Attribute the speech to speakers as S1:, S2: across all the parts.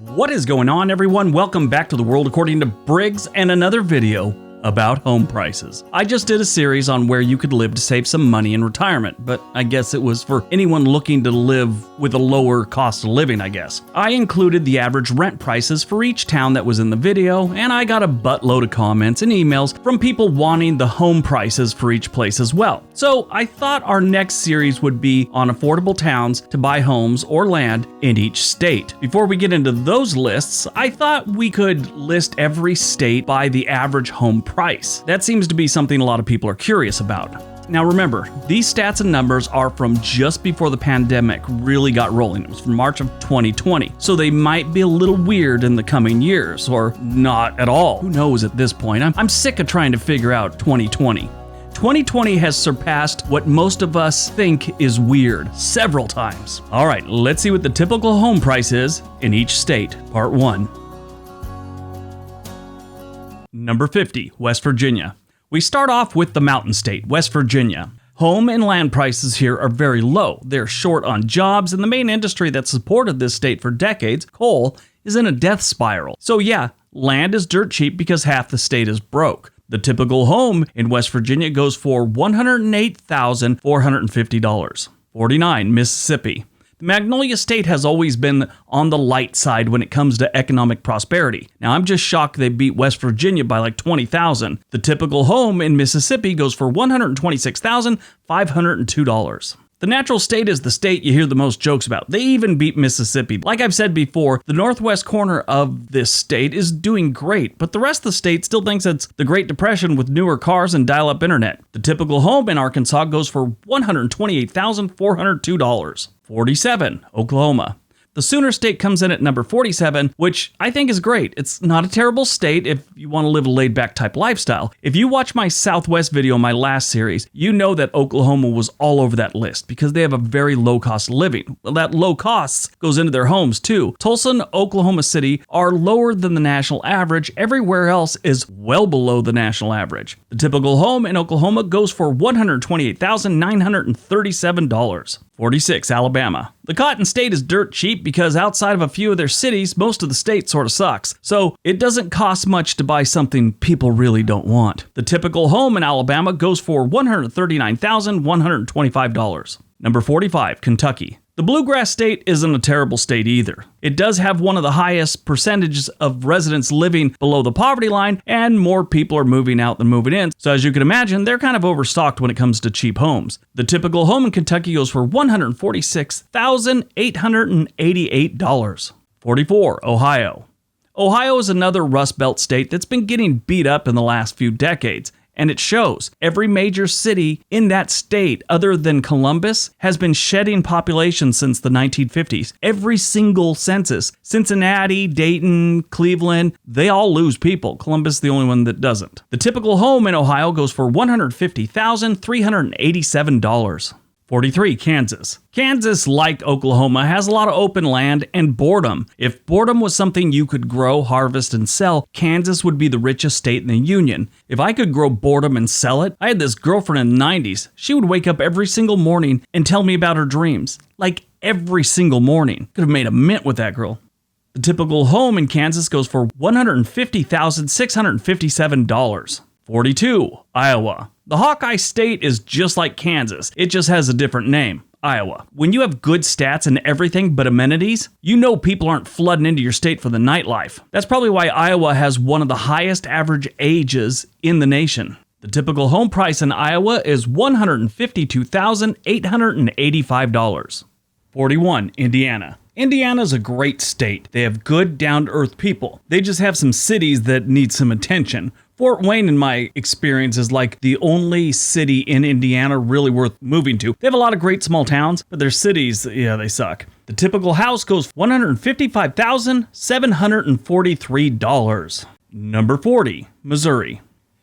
S1: What is going on, everyone? Welcome back to the world according to Briggs and another video about home prices. I just did a series on where you could live to save some money in retirement, but I guess it was for anyone looking to live with a lower cost of living, I guess. I included the average rent prices for each town that was in the video, and I got a buttload of comments and emails from people wanting the home prices for each place as well. So I thought our next series would be on affordable towns to buy homes or land in each state. Before we get into those lists, I thought we could list every state by the average home price. That seems to be something a lot of people are curious about. Now remember, these stats and numbers are from just before the pandemic really got rolling. It was from March of 2020, so they might be a little weird in the coming years, or not at all. Who knows at this point? I'm sick of trying to figure out 2020. 2020 has surpassed what most of us think is weird several times. All right, let's see what the typical home price is in each state. Part 1. Number 50, West Virginia. We start off with the mountain state, West Virginia. Home and land prices here are very low. They're short on jobs, and the main industry that supported this state for decades, coal, is in a death spiral. So yeah, land is dirt cheap because half the state is broke. The typical home in West Virginia goes for $108,450. 49, Mississippi. The Magnolia State has always been on the light side when it comes to economic prosperity. Now, I'm just shocked they beat West Virginia by like 20,000. The typical home in Mississippi goes for $126,502. The natural state is the state you hear the most jokes about. They even beat Mississippi. Like I've said before, the northwest corner of this state is doing great, but the rest of the state still thinks it's the Great Depression with newer cars and dial-up internet. The typical home in Arkansas goes for $128,402. 47, Oklahoma. The Sooner State comes in at number 47, which I think is great. It's not a terrible state if you want to live a laid-back type lifestyle. If you watch my Southwest video in my last series, you know that Oklahoma was all over that list because they have a very low cost of living. Well, that low cost goes into their homes too. Tulsa and Oklahoma City are lower than the national average. Everywhere else is well below the national average. The typical home in Oklahoma goes for $128,937. 46, Alabama. The Cotton State is dirt cheap because outside of a few of their cities, most of the state sort of sucks. So it doesn't cost much to buy something people really don't want. The typical home in Alabama goes for $139,125. Number 45, Kentucky. The Bluegrass State isn't a terrible state either. It does have one of the highest percentages of residents living below the poverty line, and more people are moving out than moving in. So as you can imagine, they're kind of overstocked when it comes to cheap homes. The typical home in Kentucky goes for $146,888. 44, Ohio. Ohio is another Rust Belt state that's been getting beat up in the last few decades. And it shows. Every major city in that state, other than Columbus, has been shedding population since the 1950s. Every single census, Cincinnati, Dayton, Cleveland, they all lose people. Columbus is the only one that doesn't. The typical home in Ohio goes for $150,387. 43, Kansas. Kansas, like Oklahoma, has a lot of open land and boredom. If boredom was something you could grow, harvest, and sell, Kansas would be the richest state in the union. If I could grow boredom and sell it, I had this girlfriend in the 90s. She would wake up every single morning and tell me about her dreams. Like every single morning. Could have made a mint with that girl. The typical home in Kansas goes for $150,657. 42, Iowa. The Hawkeye State is just like Kansas. It just has a different name. Iowa. When you have good stats and everything but amenities, you know people aren't flooding into your state for the nightlife. That's probably why Iowa has one of the highest average ages in the nation. The typical home price in Iowa is $152,885. 41, Indiana. Indiana's a great state. They have good, down-to-earth people. They just have some cities that need some attention. Fort Wayne, in my experience, is like the only city in Indiana really worth moving to. They have a lot of great small towns, but their cities, yeah, they suck. The typical house goes $155,743. Number 40, Missouri.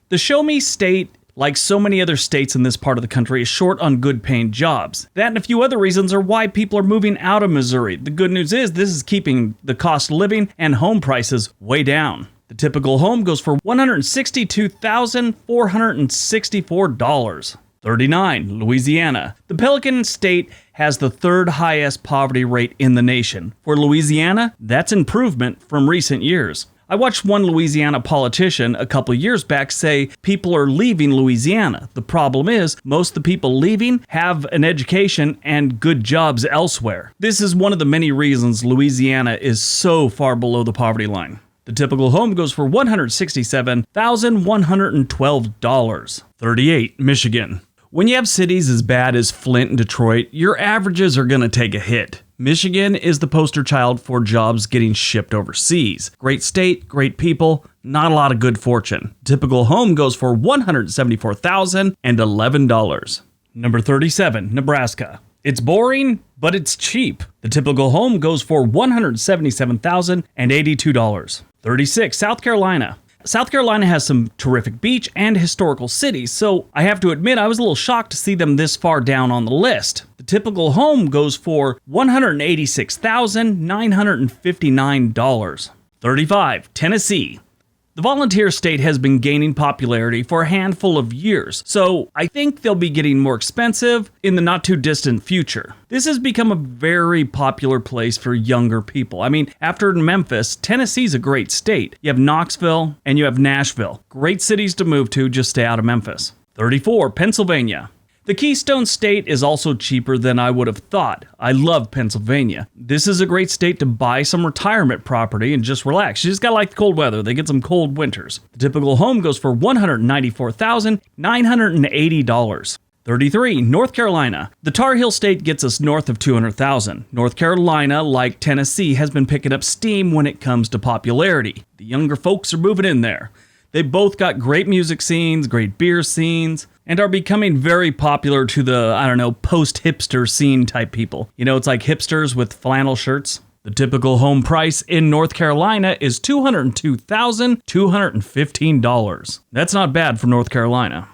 S1: The Show Me State, like so many other states in this part of the country, is short on good paying jobs. That and a few other reasons are why people are moving out of Missouri. The good news is this is keeping the cost of living and home prices way down. The typical home goes for $162,464. 39, Louisiana. The Pelican State has the third highest poverty rate in the nation. For Louisiana, that's improvement from recent years. I watched one Louisiana politician a couple years back say people are leaving Louisiana. The problem is, most of the people leaving have an education and good jobs elsewhere. This is one of the many reasons Louisiana is so far below the poverty line. The typical home goes for $167,112. 38. Michigan. When you have cities as bad as Flint and Detroit, your averages are going to take a hit. Michigan is the poster child for jobs getting shipped overseas. Great state, great people, not a lot of good fortune. Typical home goes for $174,011. Number 37, Nebraska. It's boring, but it's cheap. The typical home goes for $177,082. 36, South Carolina. South Carolina has some terrific beach and historical cities, so I have to admit I was a little shocked to see them this far down on the list. The typical home goes for $186,959. 35. Tennessee. The volunteer state has been gaining popularity for a handful of years, so I think they'll be getting more expensive in the not too distant future. This has become a very popular place for younger people. I mean, after Memphis, Tennessee's a great state. You have Knoxville and you have Nashville. Great cities to move to, just stay out of Memphis. 34. Pennsylvania. The Keystone State is also cheaper than I would have thought. I love Pennsylvania. This is a great state to buy some retirement property and just relax. You just gotta like the cold weather. They get some cold winters. The typical home goes for $194,980. 33. North Carolina. The Tar Heel State gets us north of $200,000. North Carolina, like Tennessee, has been picking up steam when it comes to popularity. The younger folks are moving in there. They both got great music scenes, great beer scenes, and are becoming very popular to the, post-hipster scene type people. You know, it's like hipsters with flannel shirts. The typical home price in North Carolina is $202,215. That's not bad for North Carolina.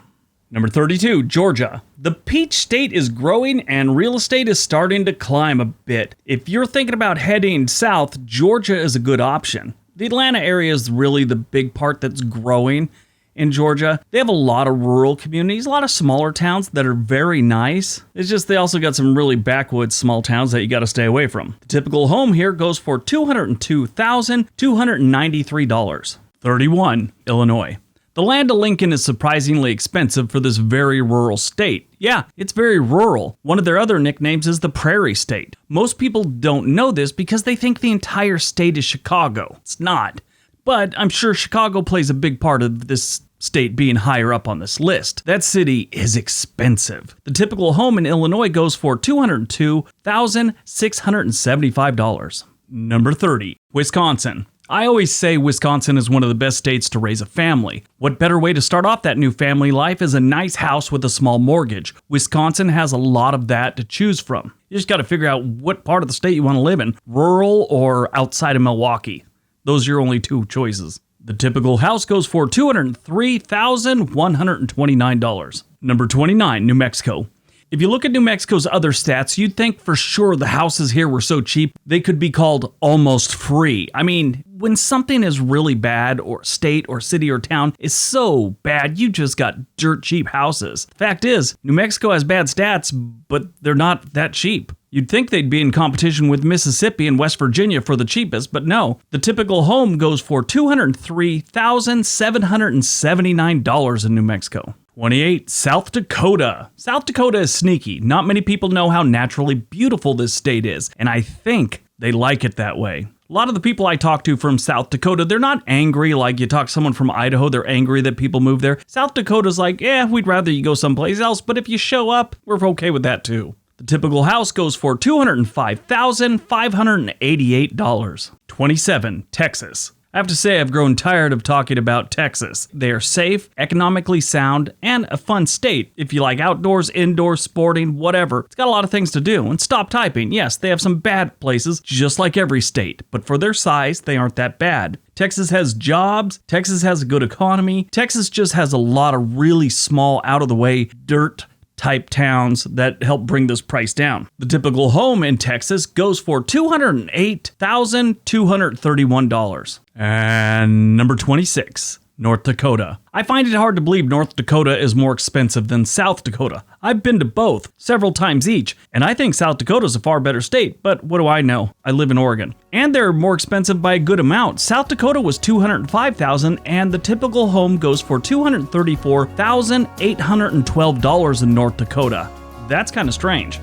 S1: Number 32, Georgia. The Peach State is growing and real estate is starting to climb a bit. If you're thinking about heading south, Georgia is a good option. The Atlanta area is really the big part that's growing in Georgia. They have a lot of rural communities, a lot of smaller towns that are very nice. It's just they also got some really backwoods small towns that you got to stay away from. The typical home here goes for $202,293. 31, Illinois. The land of Lincoln is surprisingly expensive for this very rural state. Yeah, it's very rural. One of their other nicknames is the Prairie State. Most people don't know this because they think the entire state is Chicago. It's not. But I'm sure Chicago plays a big part of this state being higher up on this list. That city is expensive. The typical home in Illinois goes for $202,675. Number 30, Wisconsin. I always say Wisconsin is one of the best states to raise a family. What better way to start off that new family life is a nice house with a small mortgage. Wisconsin has a lot of that to choose from. You just got to figure out what part of the state you want to live in, rural or outside of Milwaukee. Those are your only two choices. The typical house goes for $203,129. Number 29, New Mexico. If you look at New Mexico's other stats, you'd think for sure the houses here were so cheap they could be called almost free. I mean, when something is really bad, or state or city or town is so bad, you just got dirt cheap houses. The fact is, New Mexico has bad stats, but they're not that cheap. You'd think they'd be in competition with Mississippi and West Virginia for the cheapest, but no. The typical home goes for $203,779 in New Mexico. 28, South Dakota. South Dakota is sneaky. Not many people know how naturally beautiful this state is, and I think they like it that way. A lot of the people I talk to from South Dakota, they're not angry like you talk to someone from Idaho, they're angry that people move there. South Dakota's like, we'd rather you go someplace else, but if you show up, we're okay with that too. The typical house goes for $205,588. 27, Texas. I have to say I've grown tired of talking about Texas. They are safe, economically sound, and a fun state. If you like outdoors, indoors, sporting, whatever, it's got a lot of things to do. And stop typing. Yes, they have some bad places, just like every state. But for their size, they aren't that bad. Texas has jobs. Texas has a good economy. Texas just has a lot of really small, out-of-the-way, dirt type towns that help bring this price down. The typical home in Texas goes for $208,231. And number 26, North Dakota. I find it hard to believe North Dakota is more expensive than South Dakota. I've been to both several times each, and I think South Dakota is a far better state, but what do I know? I live in Oregon. And they're more expensive by a good amount. South Dakota was $205,000, and the typical home goes for $234,812 in North Dakota. That's kind of strange.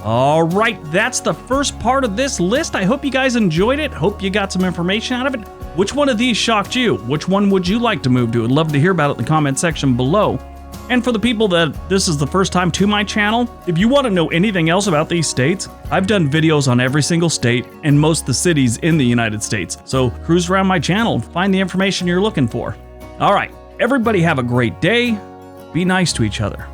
S1: All right, that's the first part of this list. I hope you guys enjoyed it. Hope you got some information out of it. Which one of these shocked you? Which one would you like to move to? I'd love to hear about it in the comment section below. And for the people that this is the first time to my channel, if you want to know anything else about these states, I've done videos on every single state and most of the cities in the United States. So cruise around my channel, find the information you're looking for. All right, everybody have a great day. Be nice to each other.